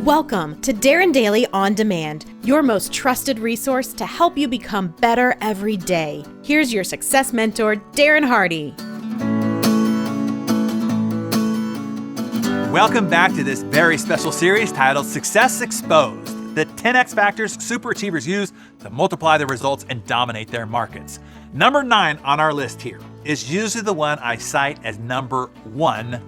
Welcome to Darren Daily On Demand, your most trusted resource to help you become better every day. Here's your success mentor, Darren Hardy. Welcome back to this very special series titled Success Exposed, the 10X factors superachievers use to multiply their results and dominate their markets. Number 9 on our list here is usually the one I cite as number 1,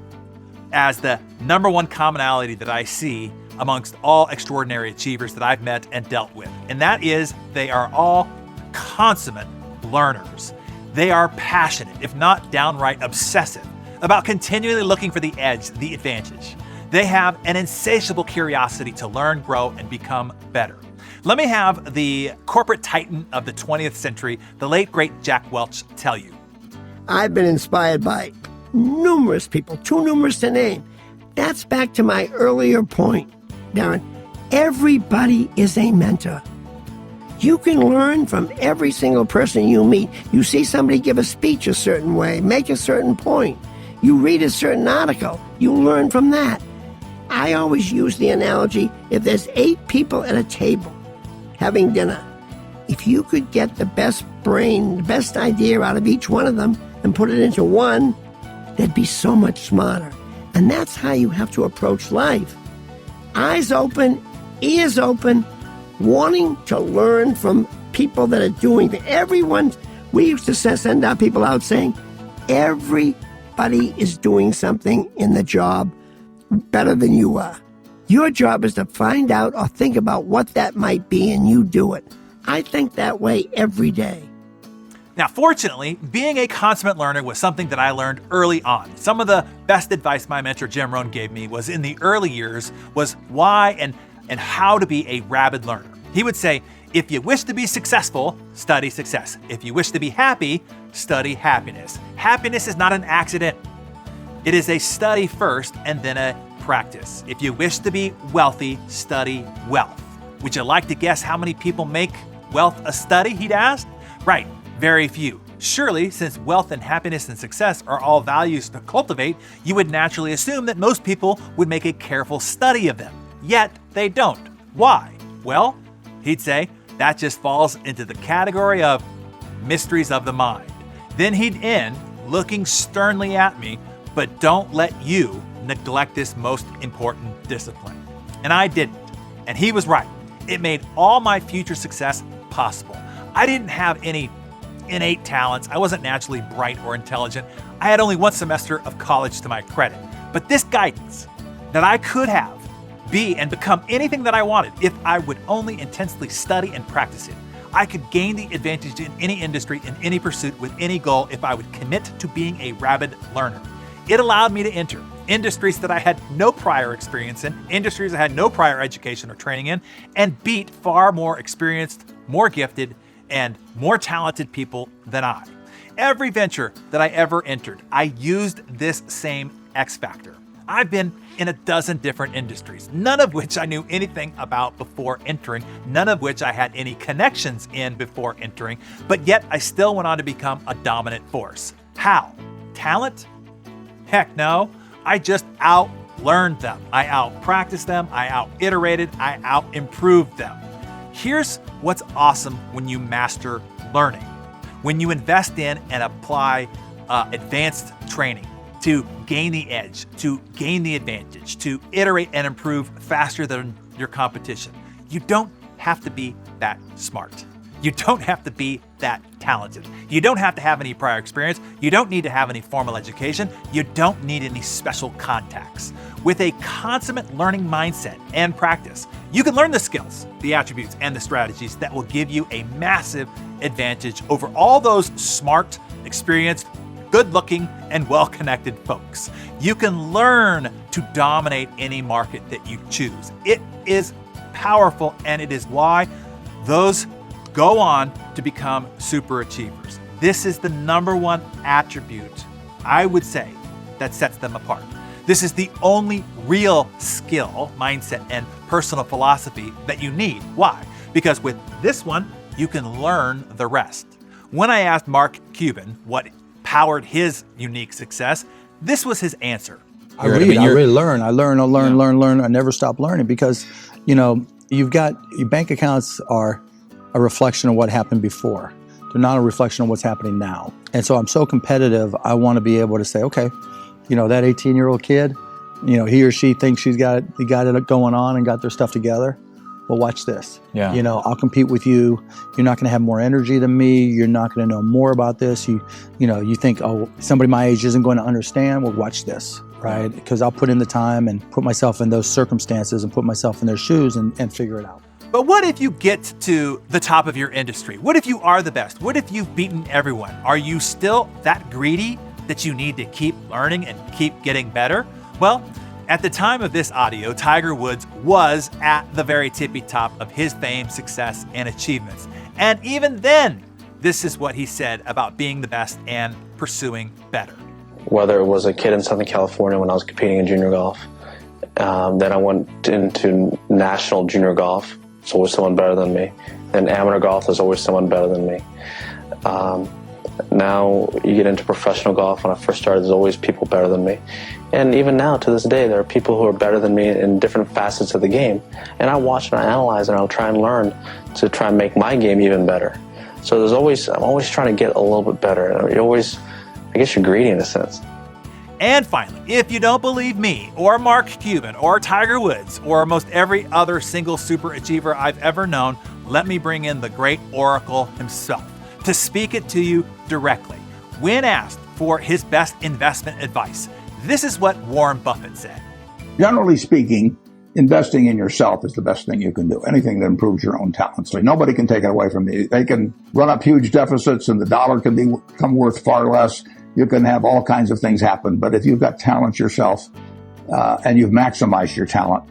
as the number 1 commonality that I see amongst all extraordinary achievers that I've met and dealt with. And that is they are all consummate learners. They are passionate, if not downright obsessive, about continually looking for the edge, the advantage. They have an insatiable curiosity to learn, grow, and become better. Let me have the corporate titan of the 20th century, the late great Jack Welch, tell you. I've been inspired by numerous people, too numerous to name. That's back to my earlier point, Darren. Everybody is a mentor. You can learn from every single person you meet. You see somebody give a speech a certain way, make a certain point. You read a certain article, you learn from that. I always use the analogy, if there's 8 people at a table having dinner, if you could get the best brain, the best idea out of each one of them and put it into one, they'd be so much smarter. And that's how you have to approach life. Eyes open, ears open, wanting to learn from people that are doing it. We used to send our people out saying, everybody is doing something in the job better than you are. Your job is to find out or think about what that might be, and you do it. I think that way every day. Now, fortunately, being a consummate learner was something that I learned early on. Some of the best advice my mentor Jim Rohn gave me was in the early years was why and how to be a rabid learner. He would say, if you wish to be successful, study success. If you wish to be happy, study happiness. Happiness is not an accident. It is a study first and then a practice. If you wish to be wealthy, study wealth. Would you like to guess how many people make wealth a study, he'd asked? Right, very few. Surely, since wealth and happiness and success are all values to cultivate, you would naturally assume that most people would make a careful study of them. Yet, they don't. Why? Well, he'd say, that just falls into the category of mysteries of the mind. Then he'd end, looking sternly at me, but don't let you neglect this most important discipline. And I didn't. And he was right. It made all my future success possible. I didn't have any innate talents. I wasn't naturally bright or intelligent. I had only 1 semester of college to my credit. But this guidance that I could have, be, and become anything that I wanted if I would only intensely study and practice it. I could gain the advantage in any industry, in any pursuit, with any goal if I would commit to being a rabid learner. It allowed me to enter industries that I had no prior experience in, industries I had no prior education or training in, and beat far more experienced, more gifted, and more talented people than I. Every venture that I ever entered, I used this same X factor. I've been in a dozen different industries, none of which I knew anything about before entering, none of which I had any connections in before entering, but yet I still went on to become a dominant force. How? Talent? Heck no. I just out-learned them. I out-practiced them. I out-iterated. I out-improved them. Here's what's awesome when you master learning. When you invest in and apply advanced training to gain the edge, to gain the advantage, to iterate and improve faster than your competition. You don't have to be that smart. You don't have to be that talented. You don't have to have any prior experience. You don't need to have any formal education. You don't need any special contacts. With a consummate learning mindset and practice, you can learn the skills, the attributes, and the strategies that will give you a massive advantage over all those smart, experienced, good-looking, and well-connected folks. You can learn to dominate any market that you choose. It is powerful, and it is why those go on to become super achievers. This is the number 1 attribute, I would say, that sets them apart. This is the only real skill, mindset, and personal philosophy that you need. Why? Because with this one, you can learn the rest. When I asked Mark Cuban what powered his unique success, this was his answer. I really learn. I learn. I never stop learning because, you've got your bank accounts are a reflection of what happened before. They're not a reflection of what's happening now. And so I'm so competitive. I want to be able to say, okay, that 18-year-old kid, he or she thinks they got it going on and got their stuff together. Well, watch this. Yeah. I'll compete with you. You're not going to have more energy than me. You're not going to know more about this. You think, oh, somebody my age isn't going to understand. Well, watch this, right? Because I'll put in the time and put myself in those circumstances and put myself in their shoes and figure it out. But what if you get to the top of your industry? What if you are the best? What if you've beaten everyone? Are you still that greedy that you need to keep learning and keep getting better? Well, at the time of this audio, Tiger Woods was at the very tippy top of his fame, success, and achievements. And even then, this is what he said about being the best and pursuing better. Whether it was a kid in Southern California when I was competing in junior golf, then I went into national junior golf. There's always someone better than me. Then amateur golf, there's always someone better than me. Now you get into professional golf. When I first started, there's always people better than me. And even now, to this day, there are people who are better than me in different facets of the game. And I watch and I analyze and I'll try and learn to try and make my game even better. So I'm always trying to get a little bit better. And I guess you're greedy in a sense. And finally, if you don't believe me, or Mark Cuban, or Tiger Woods, or most every other single super achiever I've ever known, let me bring in the great oracle himself to speak it to you directly. When asked for his best investment advice, this is what Warren Buffett said. Generally speaking, investing in yourself is the best thing you can do. Anything that improves your own talents. So nobody can take it away from you. They can run up huge deficits and the dollar can become worth far less. You can have all kinds of things happen. But if you've got talent yourself and you've maximized your talent,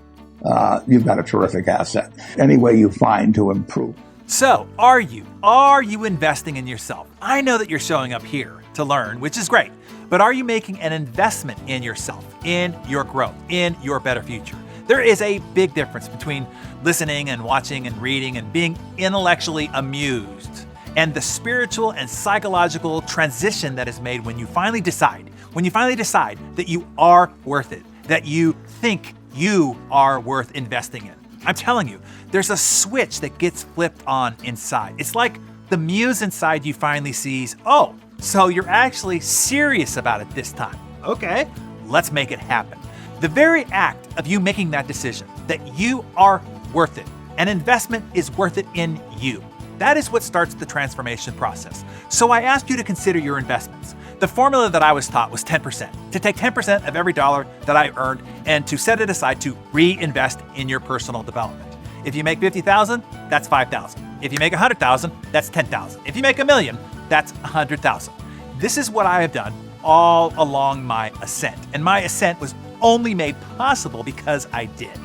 you've got a terrific asset. Any way you find to improve. So, are you investing in yourself? I know that you're showing up here to learn, which is great, but are you making an investment in yourself, in your growth, in your better future? There is a big difference between listening and watching and reading and being intellectually amused and the spiritual and psychological transition that is made when you finally decide that you are worth it, that you think you are worth investing in. I'm telling you, there's a switch that gets flipped on inside. It's like the muse inside you finally sees, oh, so you're actually serious about it this time. Okay, let's make it happen. The very act of you making that decision, that you are worth it, an investment is worth it in you. That is what starts the transformation process. So I ask you to consider your investments. The formula that I was taught was 10%, to take 10% of every dollar that I earned and to set it aside to reinvest in your personal development. If you make $50,000, that's $5,000. If you make $100,000, that's $10,000. If you make $1 million, that's $100,000. This is what I have done all along my ascent. And my ascent was only made possible because I did.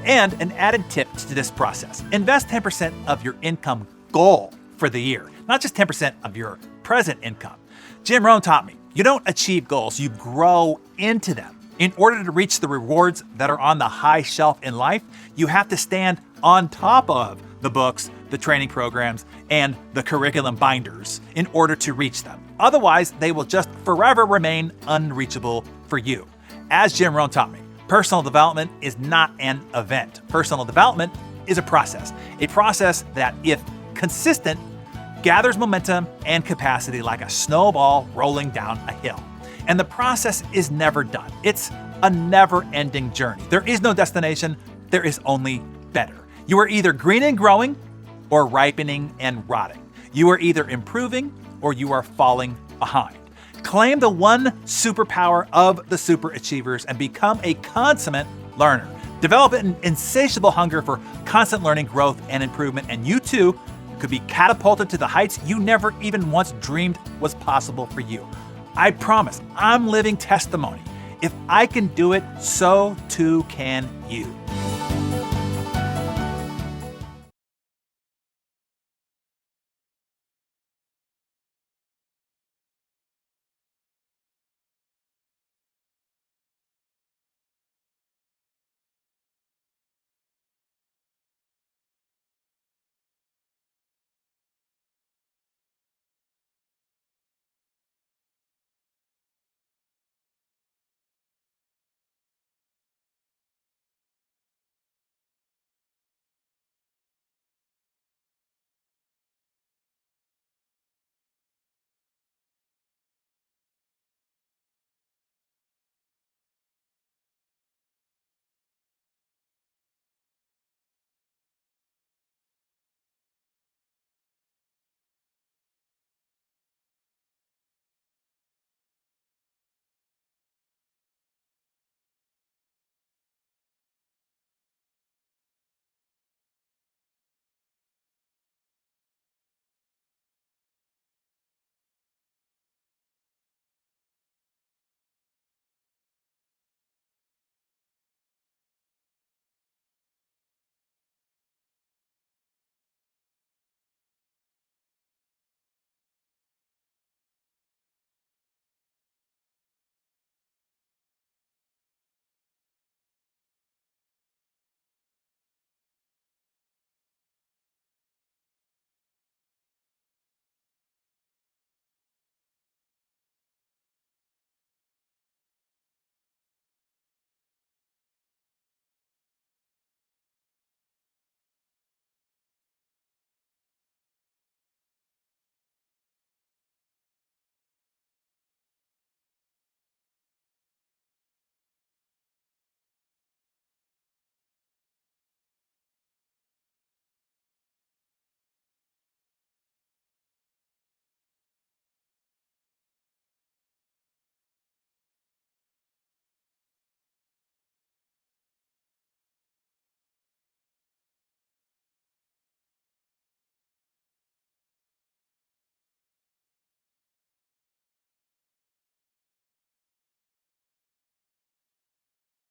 And an added tip to this process, invest 10% of your income goal for the year, not just 10% of your present income. Jim Rohn taught me, you don't achieve goals, you grow into them. In order to reach the rewards that are on the high shelf in life, you have to stand on top of the books, the training programs, and the curriculum binders in order to reach them. Otherwise, they will just forever remain unreachable for you. As Jim Rohn taught me, personal development is not an event. Personal development is a process that, if consistent, gathers momentum and capacity like a snowball rolling down a hill. And the process is never done. It's a never-ending journey. There is no destination, there is only better. You are either green and growing or ripening and rotting. You are either improving or you are falling behind. Claim the one superpower of the super achievers and become a consummate learner. Develop an insatiable hunger for constant learning, growth, and improvement, and you too could be catapulted to the heights you never even once dreamed was possible for you. I promise, I'm living testimony. If I can do it, so too can you.